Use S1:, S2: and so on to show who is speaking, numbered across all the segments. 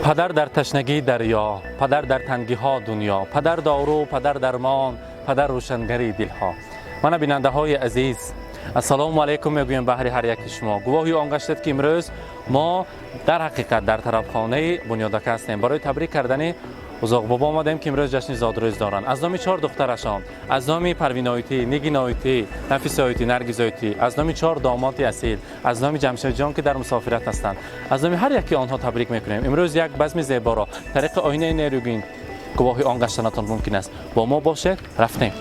S1: پدر در تشنگی دریا، پدر در تنگی ها دنیا، پدر دارو، پدر درمان، پدر روشنگری دل ها. من بیننده های عزیز، السلام علیکم میگویم به هر یک شما. گواهی آن گشتید که امروز ما در حقیقت در طرفخانه بنیادک هستیم. برای تبریک کردن ازاق بابا آمدیم که امروز جشن زادروز دارند. از نام 4 دخترشان، از نام پروین آیتی، نگین آیتی، نفیس آیتی، نرگس آیتی، از نام 4 داماد اصیل، از نام جمشید جان که در مسافرت هستند، از نام هر یکی آنها تبریک میکنیم. امروز یک بزم زیبا را طریق آینه نیروگین گواهی آن گشتنتان ممکن است. با ما باشید. رفتیم.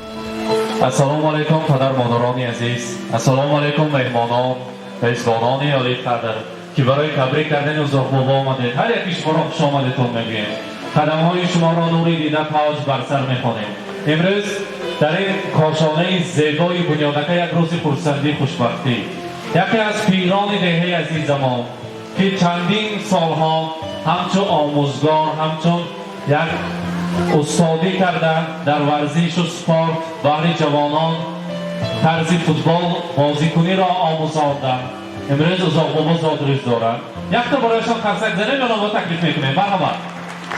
S2: السلام علیکم پدر مادران عزیز، السلام علیکم مهمانان و میزبانان عالی قدر که برای تبریک کردن ازاق بابا آمدید. هر یکی شما را خوش آمدیدتون میگویم. قدم های شما را نوری دیده تاج بر سر میخوانیم. امروز در این کاشانه زیبای بنیادک یک روز خرسندی خوشبختی، یکی از پیران دهه عزیز ما که چندین سالها همچون آموزگار، همچون یک استادی کردن در ورزش و سپورت برای جوانان طرز فوتبال بازیکنی را آموزاندن. امروز ازاق بابا زادروز دارند. یک تا برایشان خرسک زنیم یا نامو تکلیف میکنیم. مرحمت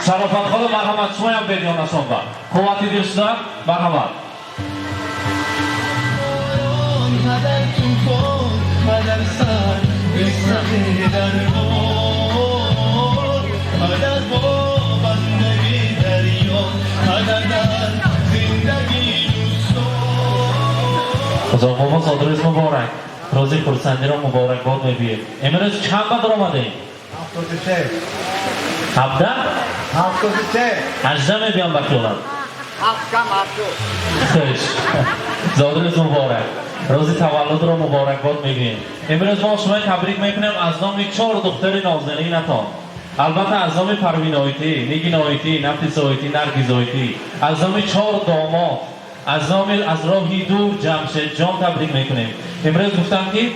S2: شرافت خدا، مرحمت شما هم بدیانشان با قوتی دلشدن. مرحمت ازاق بابا زادروز مبارک، روز خرسندی را مبارک باد میگوییم. امروز چند قدر آمدیم؟ 17 18 میبیم بخیالم. خیش زادروز مبارک، روز تولد را مبارک باد میگوییم. امروز ما شما تبریک میکنیم از نام 4 دختر نازنینتان، البته از نام پروین آیتی، نگین آیتی، نفیس آیتی، نرگس آیتی، از نام 4 داماد، از نام از راهی دور جمشید جان تبریک میکنیم. امروز گفتم که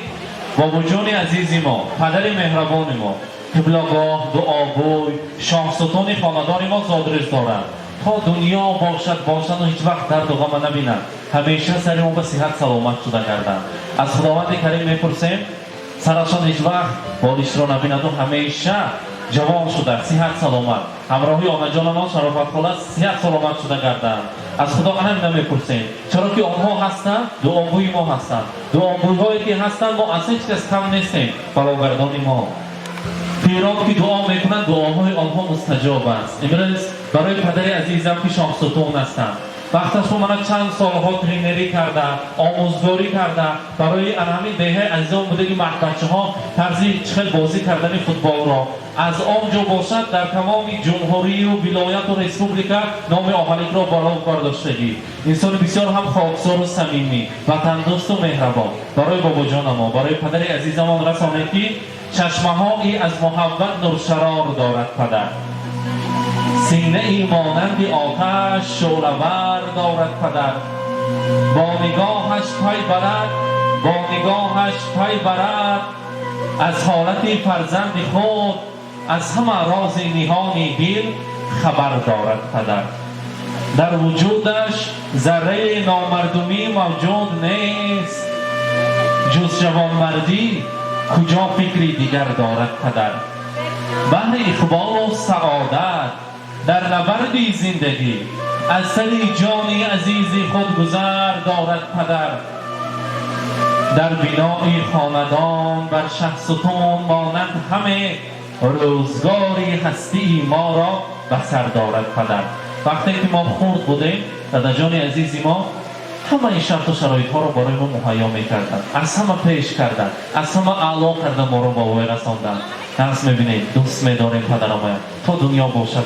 S2: بابا جان عزیزی ما، پدر مهربان ما، قبله‌گاه، دعاگوی، شاهستان خاندان ما زادروز دارند. تا دنیا باشد و هیچ وقت درد و غم نبینند. همیشه سر ما به صحت سلامت شده کردند. از خداوند کریم میپرسیم سرشان هیچ وقت بالش را نبیند و همیشه جوان شده، صحت سلامت، همراهی آمد جان ما شرافت خدا صحت سلامت شده کردند. از خدا همین نمیپرسیم، چرا که آنها هستند دعاگوی ما هستند. دعاگوی هایی که هستند ما اصلا هیچ کس کم نیستیم. برآوردان ما پیران که دعا میکنند دعاهای آنها مستجاب است. امروز برای پدر عزیزم که شاهستان هستند، وقتش من چند سالها ترینری کرده، آموزگاری کرده، برای همین دهه عزیزان بوده که بچه ها طرزی چخل بازی کردن فوتبال را از آنجا باشد در تمام جمهوری و ولایت و ریسپوبلیکا نام آهلیک را بالا و کار داشتگی. انسان بسیار هم خاکسار و صمیمی، وطن دوست و مهربان. برای بابا جان ما، برای پدر عزیزمان رسانه که چشمهایی از محبت نورشرار دارد پدر، سینه ای مانند آتش شعله‌ور دارد پدر، با نگاهش پی برد، با نگاهش پی برد از حالت فرزند خود، از همه راز نهان دل خبر دارد پدر. در وجودش ذره نامردمی موجود نیست، جز جوانمردی کجا فکری دیگر دارد پدر. بهر اقبال و سعادت در نبرد زندگی از سر جان عزیز خود گذر دارد پدر. در بنای خاندان بر شهرستان مانند همه روزگاری هستی ما را بسر دارد پدر. وقتی که ما خرد بودیم دادا جان عزیزی ما همه شرط و شرایط ها را برای ما مهیا میکردن، از همه پیش کردن، از همه اعلا کردن، ما را با وی رساندن. درس میبینید، دوست میداریم پدرم تا دنیا باشد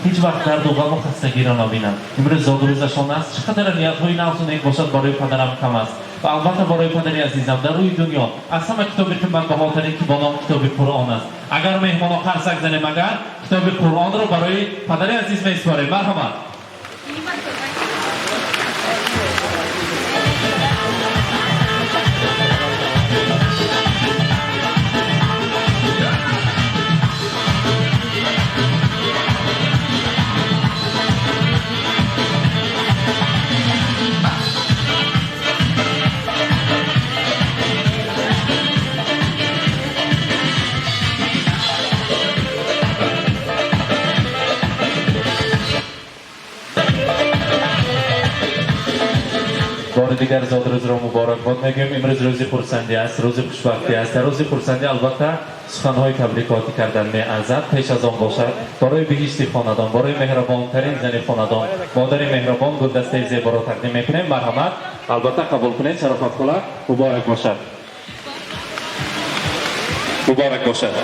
S2: هیچ وقت درد و غم و خستگی را نبینم. امروز زادروزشان است، چقدر نیت های نفس و نیک باشد برای پدرم کم است. و البته برای پدر عزیزم در روی دنیا از همه کتابی که من بهاترین که با نام کتاب قرآن است. اگر مهمان ها خرسک زنیم، اگر کتاب قرآن را برای پدر عزیز میسپاریم. مرحمت بار دیگر زاد روز را مبارکباد میگیم. امروز روزی خرسندی است، روزی خوشبختی است. در روزی خرسندی البته سخنهای تبریکاتی کردن می‌ارزد. پیش از آن باشد برای بهشتی خاندان، برای مهربان‌ترین زن خاندان، مادر مهربان گلدسته زیبا را تقدیم می‌کنیم. مرحمت، البته قبول کنید. شرافت خلا مبارک باشد. مبارک باشد.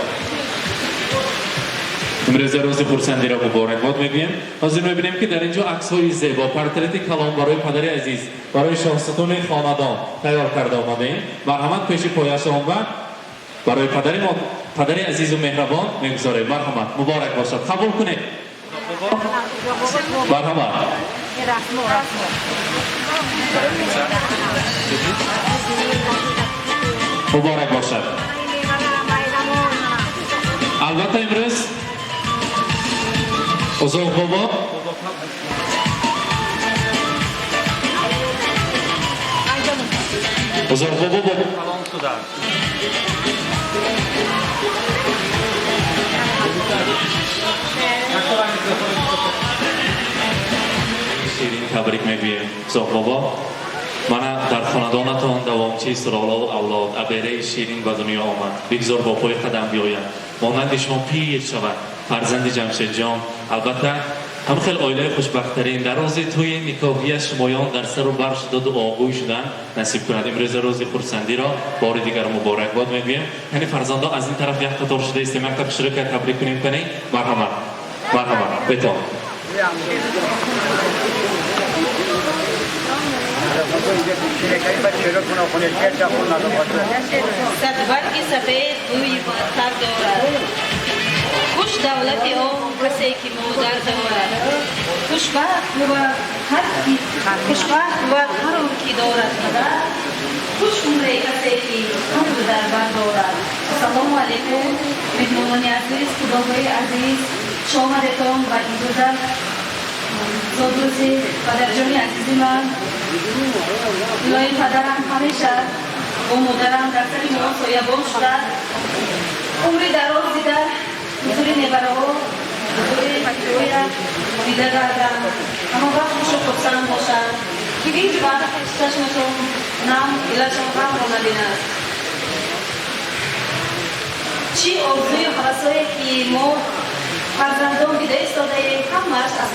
S2: امروز روز خرسندی را مبارکباد میگویم. حاضر می‌بینیم که در اینجا عکس‌های زیبا، پورترت کلام برای پدر عزیز، برای شاهستون خاندان تیار کرده آمدیم. مرحمت، پیش پایش آمد برای پدر عزیز و مهربان میگذاریم. مرحمت، مبارک باشد. قبول کنید. مرحمت. مبارک باشد. البته امروز Ozog baba. Ozog baba baba kalon suda. Şirin tabrik میگویم. Ozog baba. من در خاندانتان دوامچی سرالا و اولاد ابره شیرین به دنیا آمد. بگذار با پای قدم بیاید. مانند شما پیر شود. فرزند جمشید جان. البته هم خیلی عائله خوشبخت‌ترین در روز توی نکاحی شمایان در سر و بر شدند و آگوی شدن نصیب کند. امروز روز خرسندی را بار دیگر مبارکباد میگویم. یعنی فرزندا از این طرف یک قطار شده است. مکتب شروع تبریک کنیم کنید. مرحمت. مرحمت. بتون.
S3: صدبرگ سفید روی تر دارد خوش دولتی آن کسی که مادر دارد خوشبخت و هر کی دارد مادر خوش عمره کسی که هم در بر دارد. سلام علیکم مهمانان عزیز، خداوند عزیز، شامدتان و ایزوده زادروزی پدر جانی عزیزی من الهی پدرم همیشه با مادرم در سر ما سایبان شده عمری دراز دیده حضور نبره ها حضور بچه‌های دیده کردم اما وقت خوش و خرسند باشند که هیچ وقت چشمشون نم ایلشون غم را نبیند. چی آرزوی و هوسایی که ما فرزندان دیده ایستاده همش از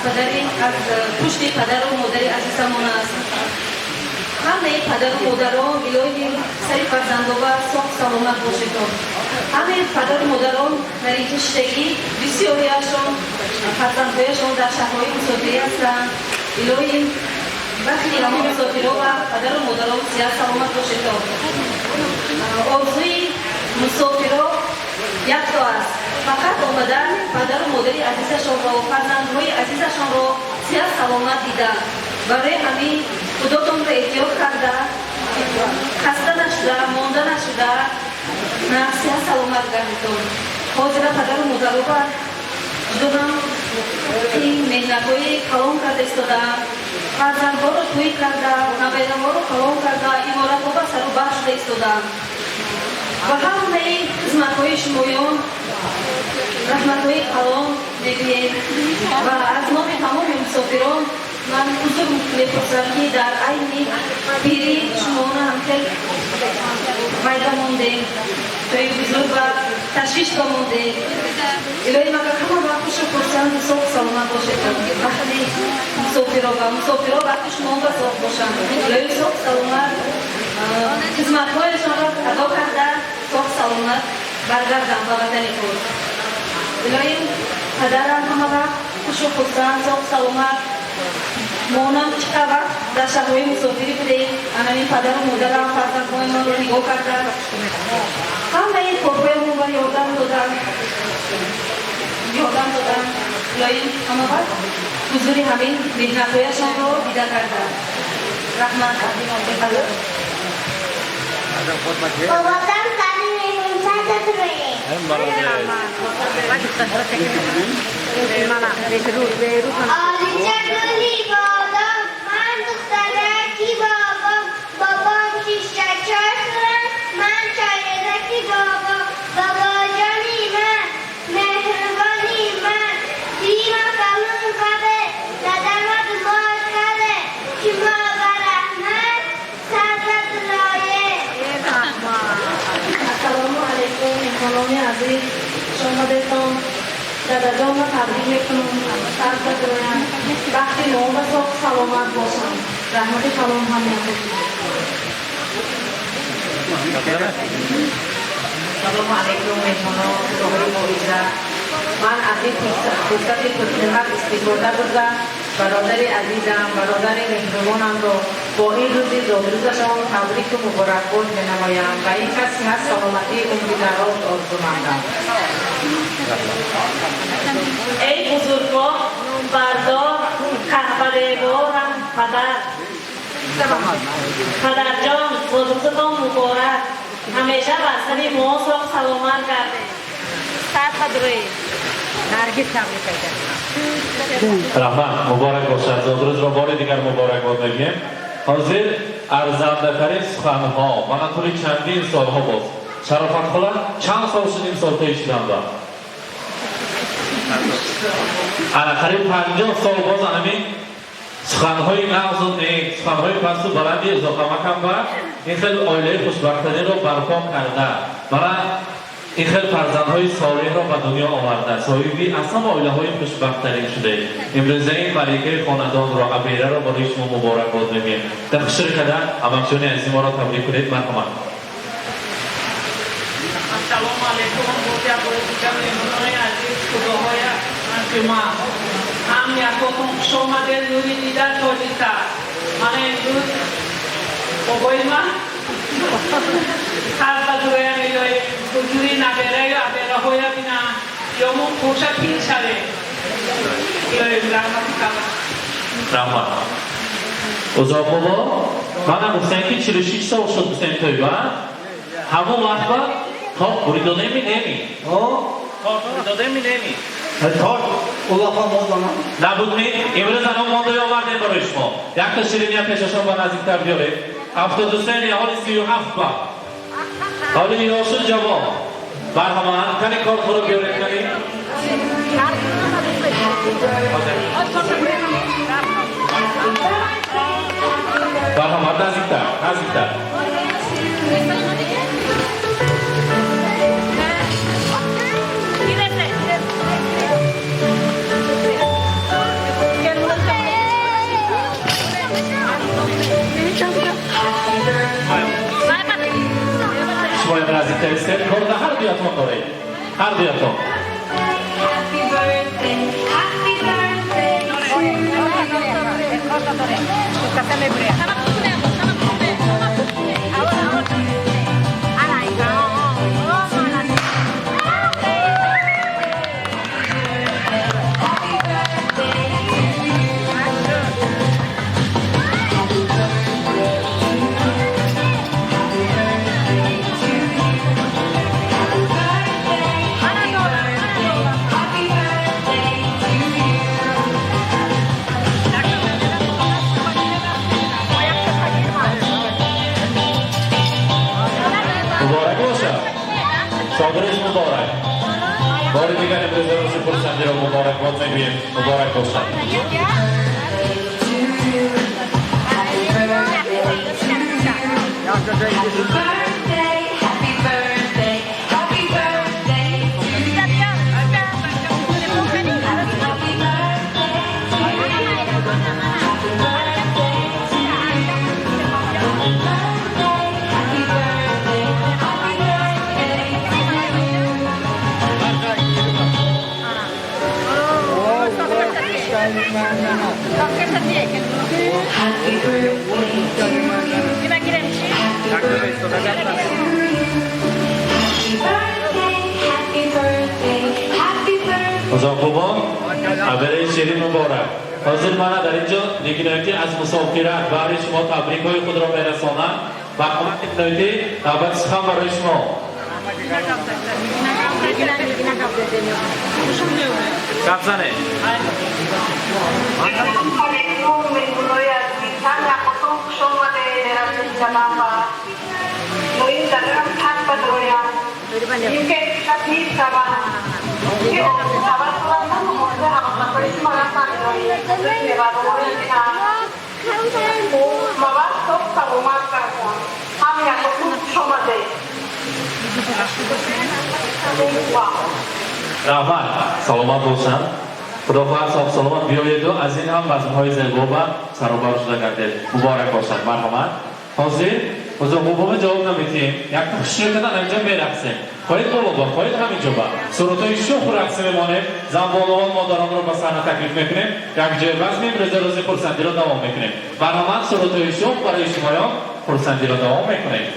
S3: پشت پدر و مادر عزیزمون است. همه پدر و مادران الهی سر فرزندان سخت سلامت باشید. همه پدر و مادران در این کشتگی بسیاریشان فرزندهایشان در شهرهای مسافری هستند. الهی وقتی همه مسافرها و پدر و مادران سیاه سلامت باشید. آرزوی مسافرها یک تا است. فقط آمدن پدر و مادر عزیزشان را و فرزندهای عزیزشان را سیاه سلامت دیدن. برای همین خداتون را احتیاط کرده خسته نشده، مانده نشده، نه سیاه سلامت گردیدون. حاضر پدر و مادر را جدام این مهنت‌های کلام کرده ایستادن، فرزندها را تویی کرده، نویده‌ها را کلام کرده، عمارت‌ها به سر و بر شده ایستادن. و همه خدمت‌های شمایان رحمت‌های کلام میگوییم و از نام تمام مسافران من حضور می‌پرسم که در عین پیری شما هم خیلی فایده ماندیم توی بزرگ و تشویش ماندیم. الهی مگر همه وقت خوش و خرسند و صاف سلامت باشید. وقتی مسافرها وقتی شما هم صاف باشند. الهی صاف سلامت خدمت‌هایشان را ادا کرده صاف سلامت برگردم به وطن خود. الهی پدرم همه وقت خوش و خرسند صاف سلامت مانم چقدر وقت در شهرهای مسافری بودیم. همین پدر و مادرم فرزندهای ما را نگاه کردن. همه این کارهای ما را یادم دادن. الهی همه وقت حضور همین مهنت‌هایشان را دیده کردن. رحمت بخیر.
S4: وطن تعلیم انسان ترویه. آلیچه گلی بادام من دخترکی بابام شیشه چای خورم من چایرکی بابا جانی من مهربانی من دیما کلون کده ددمت باز کده شما برحمت
S3: مهمانان عزیز شما دستان داداجان را تبریک میکنم سر بدرویم وقتی ما و صبح سلامت باشم رحمت کلام هم
S5: سلام علیکم مهمانان ظاهر معجزه من از این فرصت خدمت استفاده بردم برادر عزیزم برادر مهربانم را با این روز زادروزشان تبریک و مبارکباد می‌نمایم و این کسی هست سلامتی عمر دراز آرزو مندم.
S3: ای بزرگوار بردار کهبربارم پدر جان زادروزتان مبارک همیشه بر سر ما ساق سلامت کرده سر بدروی
S5: نرگس تبریک ایده
S2: رحمت مبارک باشد. زادروز را بار دیگر مبارکباد میگیم. حاضر ارزنده‌ترین سخنها منظور چندین سالها باز شرافت خاله چند سال شد این سال پیش کردم قریب 50 سال باز همین سخنهای نغز و نیک سخنهای پست و بلندی اضافه مکم و این خیلی آیله خوشبختانه را برپا کرده برای این خیلی فرزندهای صالح را به دنیا آورده صاحبی اصلا آیله های خوشبختانه شده امروزه این ملکه خاندان را عبیره را برای شما مبارکباد میگیم تخشیر کرده همچنین عزیز ما را تبریک کنید مرحمت
S6: السلام علیکم بودی بودیگر مهمانان عزیز خداهای شما هم یکاتون خوش آمده نوری دیدن تاجیک‌تر من امروز بابای من هر بدروی میگوی حضوری نبره یا عبره های بینم یا من خوشه پیر شده رحمتی کنم
S2: رحمت اوزا بابا من گفتن که 46 سال شد بسیم توی با همون وقت با تا بریداده می نمی تا بریداده می نمی
S7: تار اولاقا موزانا
S2: نبود می امروز الان مانده آوردیم برای شما یک تا شیرینی پیششان با نزدیکتر بیارید 73 حال 37 با حالی یاشون جواب برهمان کنی کار خورو بیارید کنی برهمان نزدیکتر شما هم نزدیکتر استید کار ده هر دیاتون داره هر دیاتون
S4: Happy birthday, happy
S2: مبارک باشد صادرش مبارک بار دیگر امروز روز پرسنده را مبارک باد میگوییم مبارک باشد خوبان برای شیرین مبارک حاضر من در اینجا نگینایتی از مسافرت برای شما تبریک های خود را میرسانم و کمک نگینایتی دعوت سخن برای شما کف زنه رحمت سلامت باشند خدا خواهد صاحب سلامت بیایید و از این هم وزنهای زیبا سرابر شده گردید مبارک باشد مرحمت حاضر حضور قوم جواب نمیدیم یک تا خوشی کردن اینجا میرقصیم خواهید بالا با خواهید همینجا با سرطای شوخ رقص میمانیم زنبانوان مادران رو به صحنه تکلیف میکنیم یک جای بس میم روزی خرسندی رو دوام میکنیم مرحمت سرطای شوخ برای شمایان خرسندی رو دوام میکنیم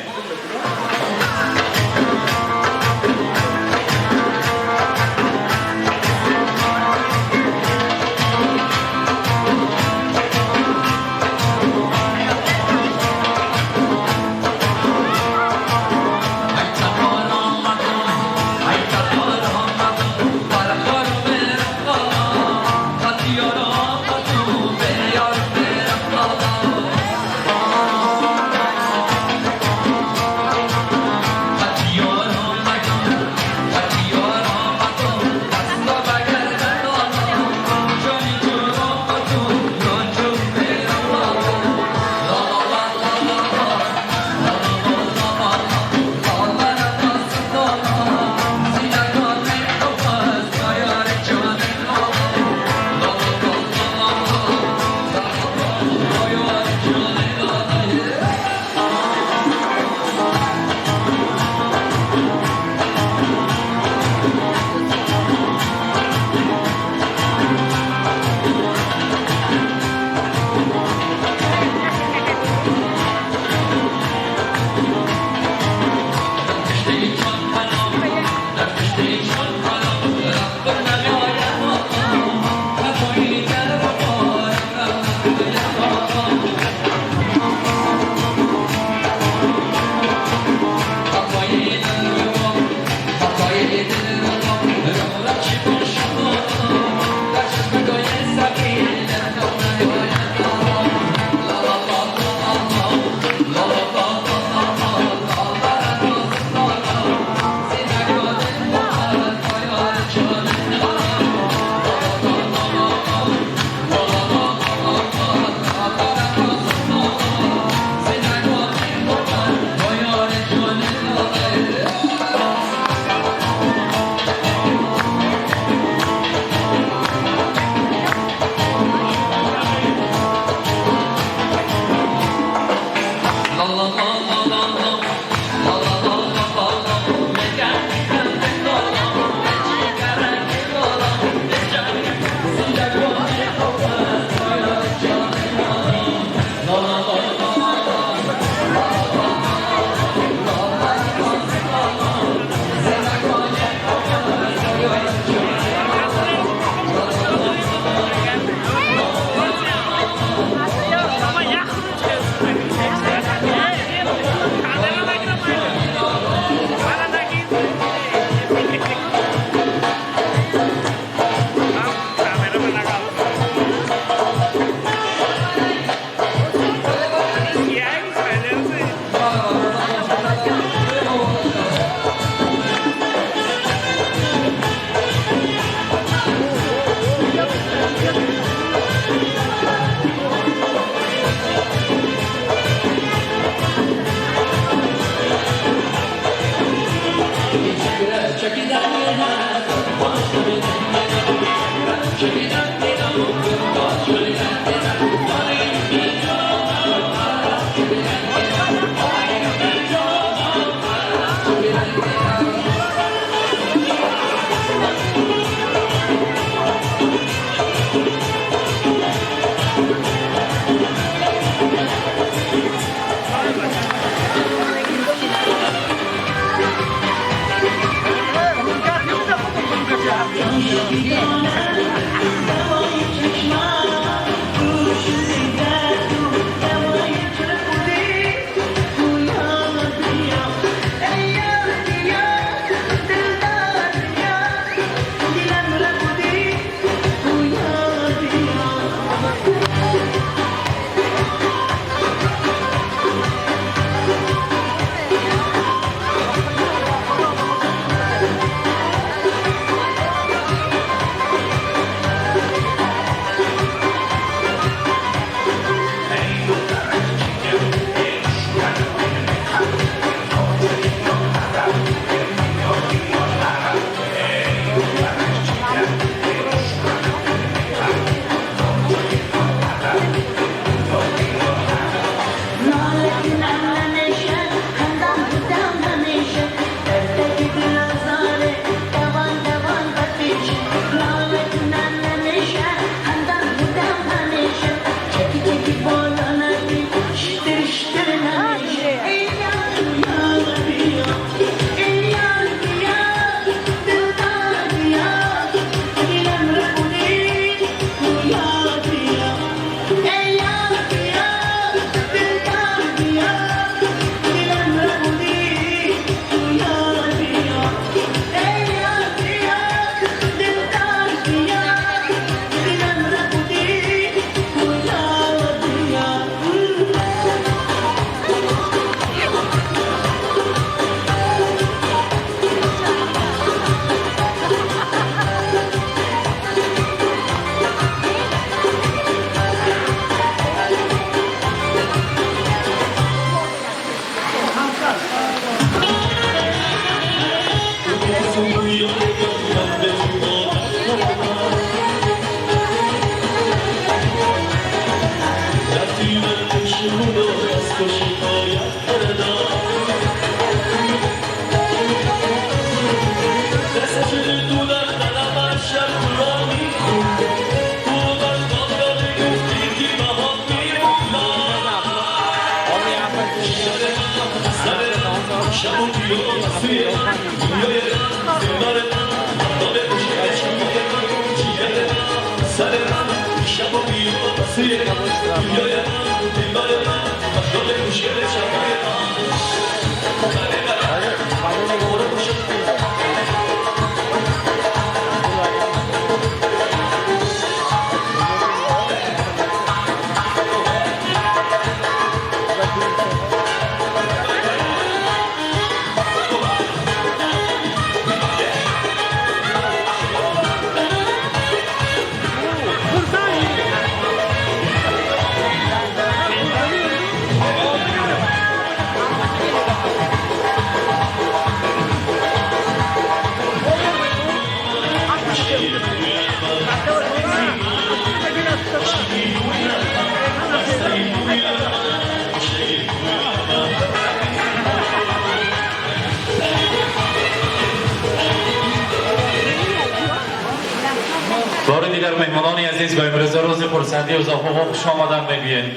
S2: بار دیگر مهمانان عزیز با امروز روز خرسندی و زاخو خوش آمدن میگوییم.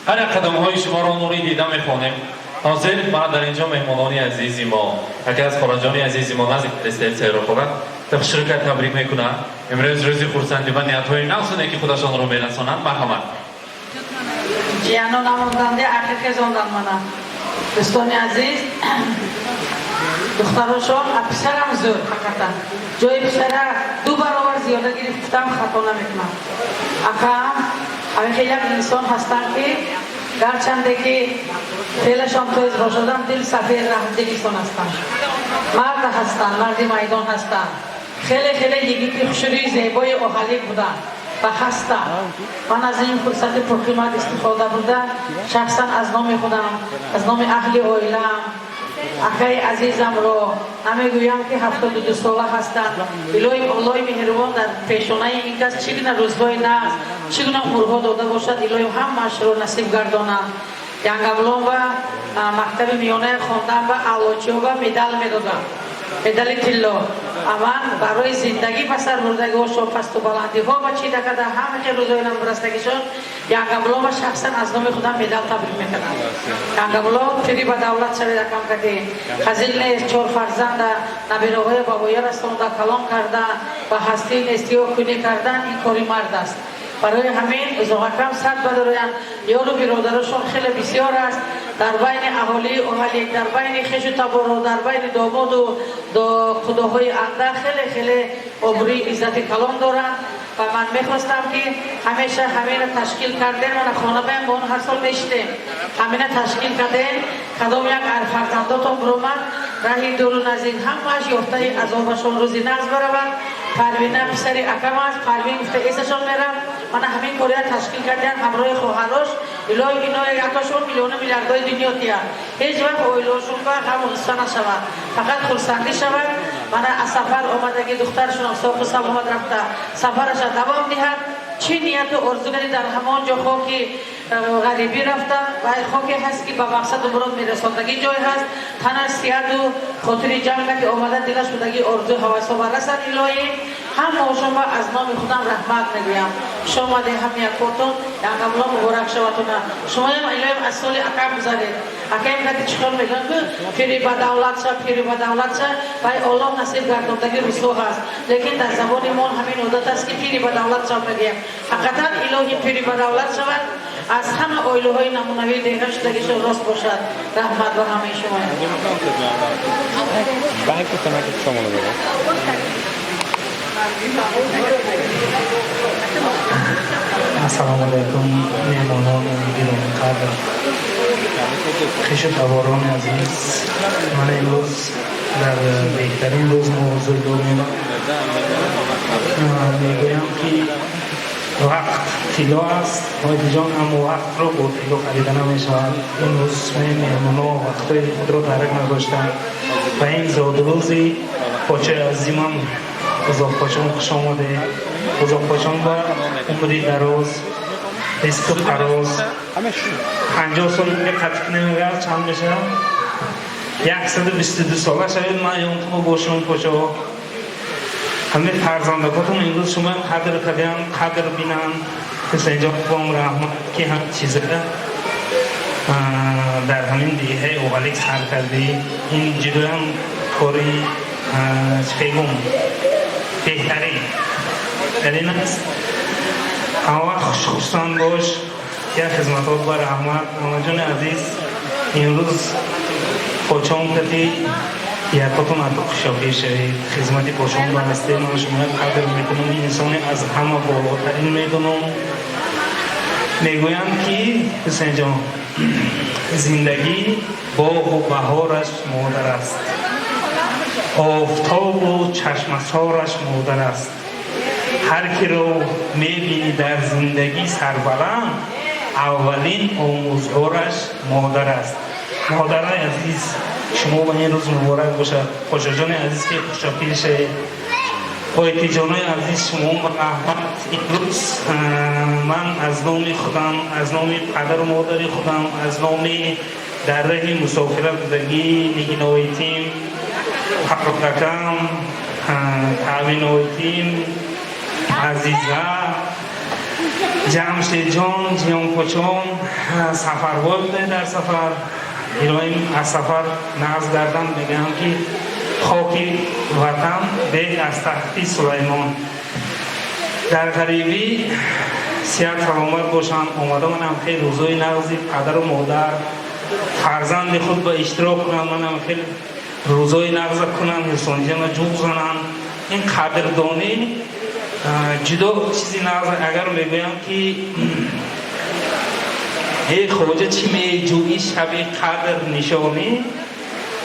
S2: هر قدم های شما را نوری دیده میخوانیم. حاضر ما در اینجا مهمانان عزیزی ما یکی از خارجانی عزیزی ما نزدیک فرستاد سیر خورد تشکر تبریک میکنم. امروز روز خرسندی و نیت های نوسونه که خودشان رو میرسانند. مرحمت.
S5: جیانو ناموندنده آخر که زندان منم. دوستان عزیز دخترشون پسرم زور حقیقتا جای پسره دو برابر زیاده گرفتم خطا نمیکنم. اکام همه یک انسان هستن که گرچنده که دلشان تو ازرا شدن دل سفید رحمتگیستان هستن، مرد هستن، مردی میدان هستن، خیلی یگیتی خوشوری زیبای احالی بودن و هستن. من از این فرصت پرقیمت استفاده بودم شخصا از نام خودم، از نام اهل اویلم اخی عزیزم رو نمیگویم که 72 ساله هستند. الهی مهربان در پیشانه این کس چگونه روزهای ناز چگونه عمرها داده باشد الهی همه‌اش رو نصیب گردانم. ینگملون و مکتب میانه خواندم و علاجی و مدال میدادم، مدال طلا. اما برای زندگی پسر بردگی و پست و بلندی ها و چی دکده همه روزهای نام برستگیشون ینگملون و شخصا از نام خودم مدال تبریک میکنم. ینگملون پیری به دولت شده کم کرده، خزیل نیست، 4 فرزند نبیره های بابایی رسانده کلام کردن و هستی نیستی و کنی کردن این کاری مرد است. برای همین ازاقم صد بدارن یارو برادرشون خیلی بسیار است در بین اهالی اوهالی، در بین خیش و تبارو، در بین داماد و خداهای انده خیلی عبری عزت کلام دارن و من میخواستم که همیشه همین تشکیل کردن من خانه بیم با اون هر سال میشتیم همین تشکیل کردن کدام یک فرزنداتون برومن راهی دور و نزدیک همه‌اش یافته عذابشون روزی نقض برود. پروینه پسری اکم است، پروین گفته ایسشون میرم. من همین کاری تشکیل کردم همراه خواهرش الهی اینا یکاشون میلیون میلیاردهای دنیا تیان هیچ وقت اویلوشون که همون نشود فقط خرسندی شود. من از سفر آمدگی دخترشون ساق و سلامت رفته سفرش دوام دهد. چی نیت و ارزوگری در همان جا خاکی غریبی رفته و خاکی هست که به مقصد و مراد میرساندگی جای هست. تنش سیاد و خاطری جمعه که آمده دلش بودگی ارزو حواسا برسن الهی همه شما از نام خودم رحمت میگویم. شما ده هم یک کورتون یک املا مبارک شواتونه. شما هم الهی از سال اکم بزارید اکم که چکار میگن که پیری با دولت شد پیری با دولت شد و الله نصیب گرداندگی رسو هست لیکن در زبان ما همین عادت است که پیری با دولت شد میگیم. حقیقتا الهی پیری با دولت شود
S6: از همه اویلوهای نمونوی دیگر شدگیشون راست باشد. رحمت به همه شما.
S8: السلام علیکم مهمانان گرامی قدر خویش تباران عزیز، من امروز در بهترین روز ما حضور داریم. میگویم که وقت طلا است باید جان، اما وقت رو با طلا خریده نمیشود. این روز مهمانان وقتهای خود را درک نداشتند و این زادروزی پاچه عزیزم بزرگپاشان خوش آمده. بزرگپاشان با عمری دراز، عشق فراز. 50 سال که قطع نمیگه چند میشه؟ 122 ساله شاید من یونتون باشم پاشا. همه فرزندکاتون امروز شما قدر کردن، قدر بینن. حسین جان بام رحمت که هم چیزه در همین دیه اوغالیک سر کردی. این جلو هم کاری چکیگم بهترین در این است. اما خوشخوشتان باش یا خدمتات با رحمت. اما جان عزیز امروز پاچام کردی یکاتون از خوشحالی شوید. خدمتی پاچام بسته من شما قدر میکنم. این انسان از همه بالاترین میدونم. میگویم که حسین جان زندگی باغ و بهارش مادر است، آفتاب و چشمسارش مادر است. هر کی رو میبینی در زندگی سربلند، اولین آموزگارش مادر است. مادر عزیز شما به این روز مبارک باشد. خوشا جان عزیز که خوشحالی شد. قایتی جانای عزیز شما رحمت. امروز من از نام خودم، از نام پدر و مادر خودم، از نام در راه مسافرت بودگی نگینای تیم حقیقتم تامینای تیم عزیزه جمشید جان جیان پاچان سفر بود. در سفر ایرایم از سفر ناز گردم میگم که خاکی وطن بیگ از تختی سلیمان. در غریبی سیاد سلامت باشم. آمده منم خیلی روزای نغزی پدر و مادر فرزند خود با اشتراک کنم. منم خیلی روزای نغز کنم حسان جان جوب زنم. این قدردانی جدا چیزی نغز. اگر میگویم که ای خواجه چی میجویی شب قدر نشانی،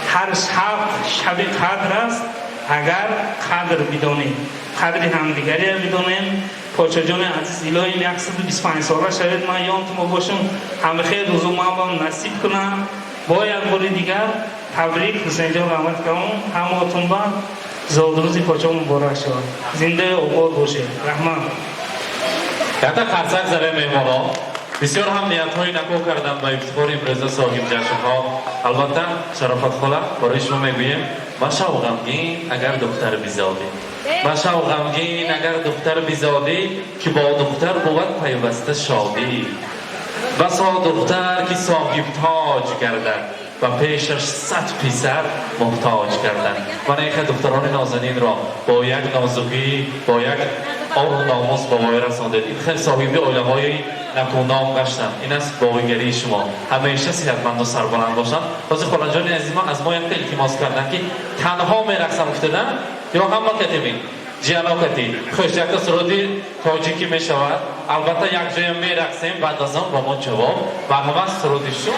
S8: هر شب قدر است اگر قدر بدانیم، قدر همدیگری بدانیم. پاچا جان عزیز الهی 125 ساله شاید من یادم باشم. همه خیلی روزو من با نصیب کنم. با یک بار دیگر تبریک حسین جان رحمت کنم. هماتون با زادروزی پاچا مبارک شد. زنده آباد باشه. رحمت.
S2: یاتا خرسک زره میمونا بسیار هم نیت‌های نکو کردن با افتخار امروز صاحب جشن‌ها. البته شرافت خاله برای شما میگویم باشا و غمگین اگر دختر بیزادی، باشا و غمگین اگر دختر بیزادی که با دختر بود پیوسته شادی. بسا دختر که صاحب تاج گردد و پیشش 100% محتاج کردن. من ایک دختران نازنین را با یک نازکی، با یک آب و ناموس با وای رساندید. این خیلی صاحبی علمای نکونام گشتن. این است باقیگری شما. همیشه صحتمند و سربلند باشن. بازی خالانجان عزیز من از ما یک التماس کردن که تنها میرقصن افتادن یا هم کتیمین جیانا کتی خوش یک سرودی تاجیکی می شود. البته یک جای میرقصیم بعد از آن با ما جواب و همه سرودیشون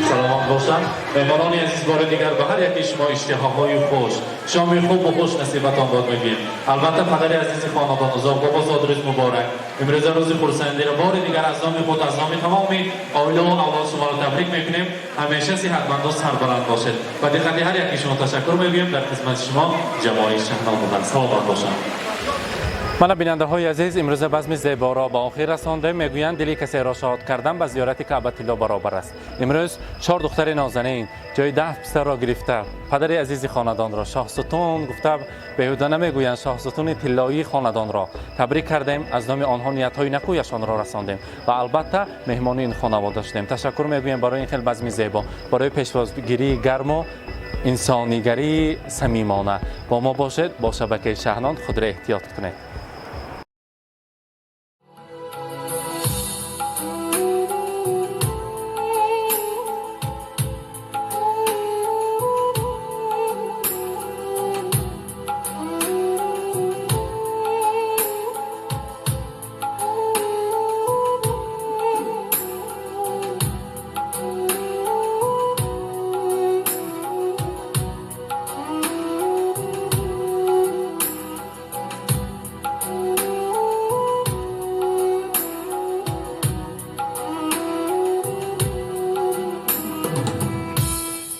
S2: سلامت باشم. مهمانان عزیز بار دیگر به هر یکی شما اشتهاهای خوش، شام خوب و خوش نصیبتان باد میگیم. البته پدر عزیز خانواده نزار بابا زادروز مبارک. امروز روز خرسندی را بار دیگر از نام خود از نام تمام عائله و اولاد شما را تبریک میکنیم. همیشه صحتمند و سربلند باشید. و دقت هر یکی شما تشکر میگیم. در خدمت شما جماعی شهنام بودن. سلامت باشم.
S1: من بیننده های عزیز، امروز بزم زیبا را به آخر رسانده. میگویند دلی کسی را شاد کردن به زیارت کعبه الله برابر است. امروز 4 دختر نازنین جای 10 پسر را گرفته پدر عزیز خاندان را شاه ستون گفته بیهوده نمیگویند شاه ستون طلایی خاندان را تبریک کردیم. از نام آنها نیت های نکویشان را رساندیم و البته مهمانی این خانواده داشتیم. تشکر میگویم برای این خیلی بزم زیبا، برای پیشوازگیری گرم و انسانیگری صمیمانه. با ما باشید. با شبکه شهنان خود را احتیاط کنید.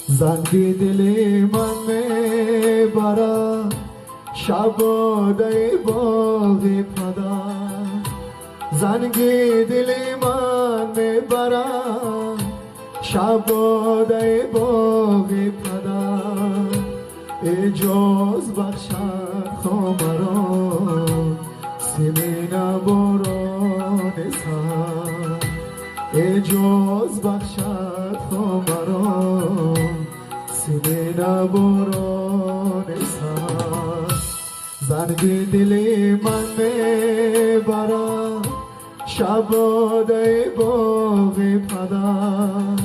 S9: زنگی دلی من میبرم شباده باغ پدر، زنگی دلی من میبرم شباده باغ پدر. اجاز بخشد خامران سیمین باران سر، اجاز بخشد خامران سیمین باران سر. زنگی دلی من میبرم شباده باغ پدر،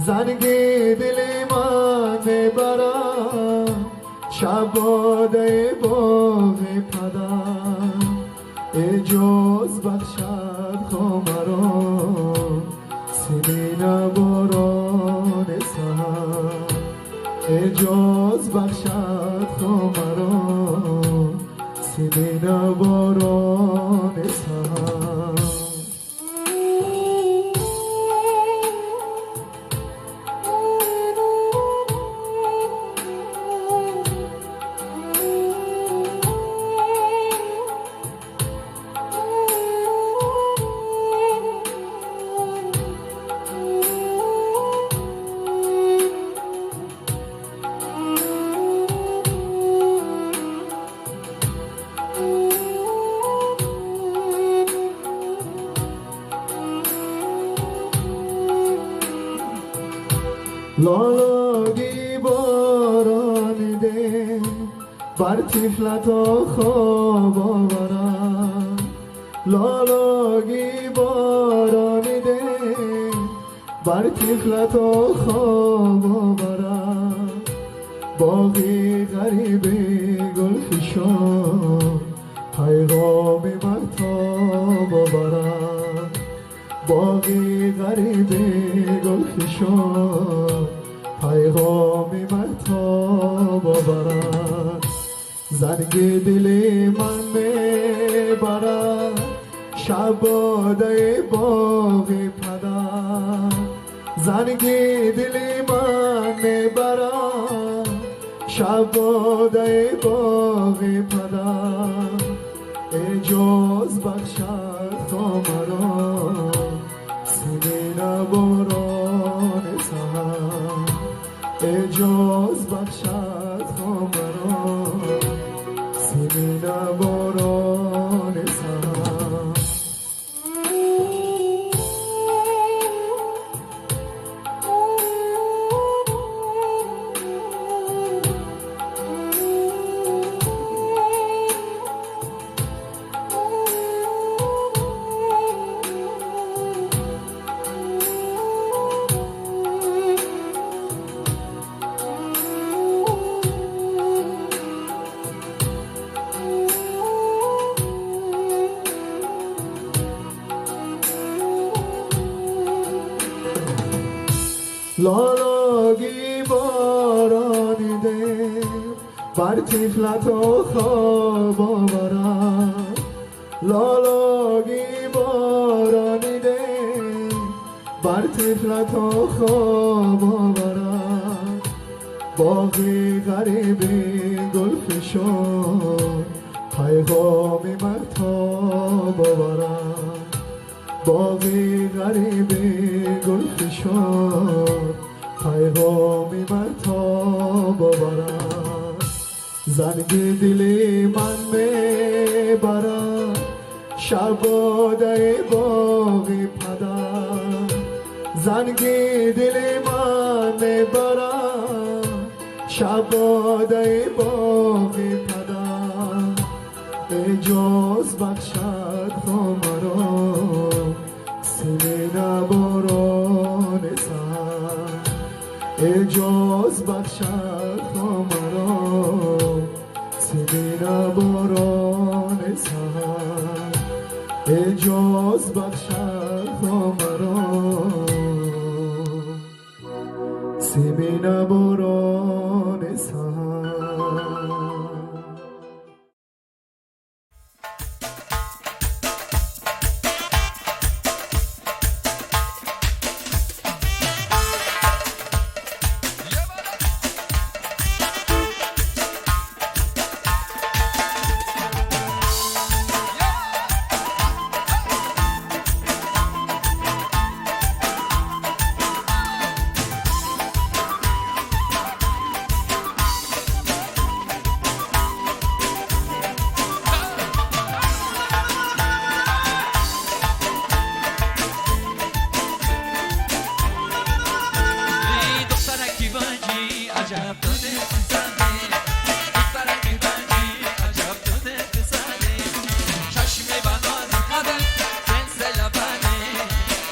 S9: زنگی دلی من میبرم شباده باغ پدر. اجاز بخشد خامران سیمین باران سر، اجاز بخشد خامران سیمین باران سر. لالاگی باران ده بر طفلتا خواب آورم، لالاگی باران ده بر طفلتا خواب آورم. باغی غریب گلفشان پیغام مهتاب آورم، باغی غریب گلفشان پیغام مهتاب آورد. زنگ دل من میبرد شباده باغ پدر، زنگ دل من میبرد شباده باغ پدر. اجاز بخشد خامران سیمین باران سر، اجاز بخشد خامران سیمین باران سر. لالاگی بارانیده بر طفلت و خواب آورد لالاگی بارانیده بر طفلت و خواب آورد باغی غریب گل فشان پیغامی مهتاب آورد باغی غریب گل فشان پیغامی مهتاب آورد زنگ دلی من میبرد شباده باغی پدر زنگ دلی من میبرد شباده باغی پدر اجاز بخشد تا مرا سینه باران سر اجاز بخشد تا مرا سینه باران سر اجاز بخشد تا مرا سینه باران سر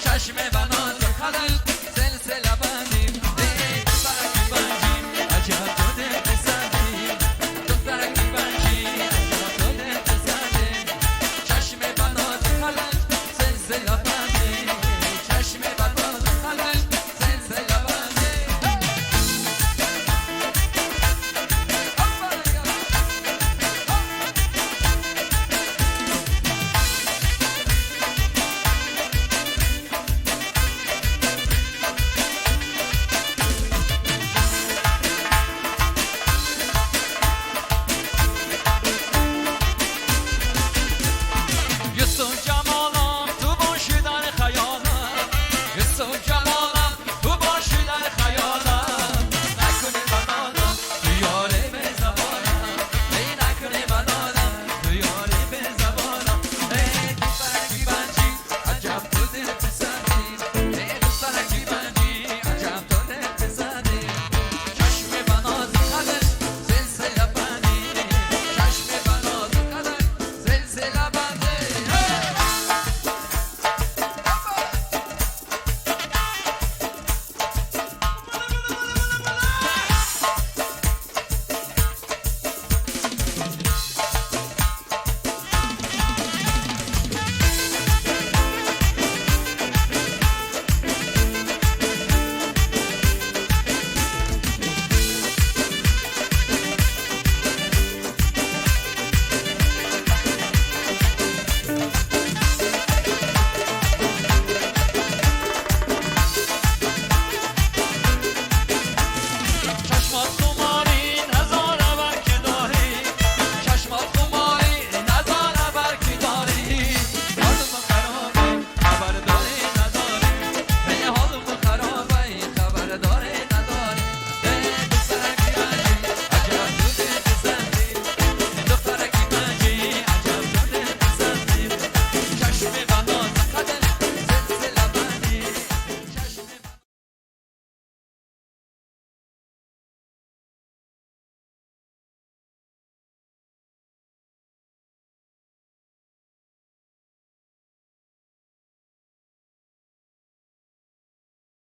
S10: چشم بنات خلق سلسله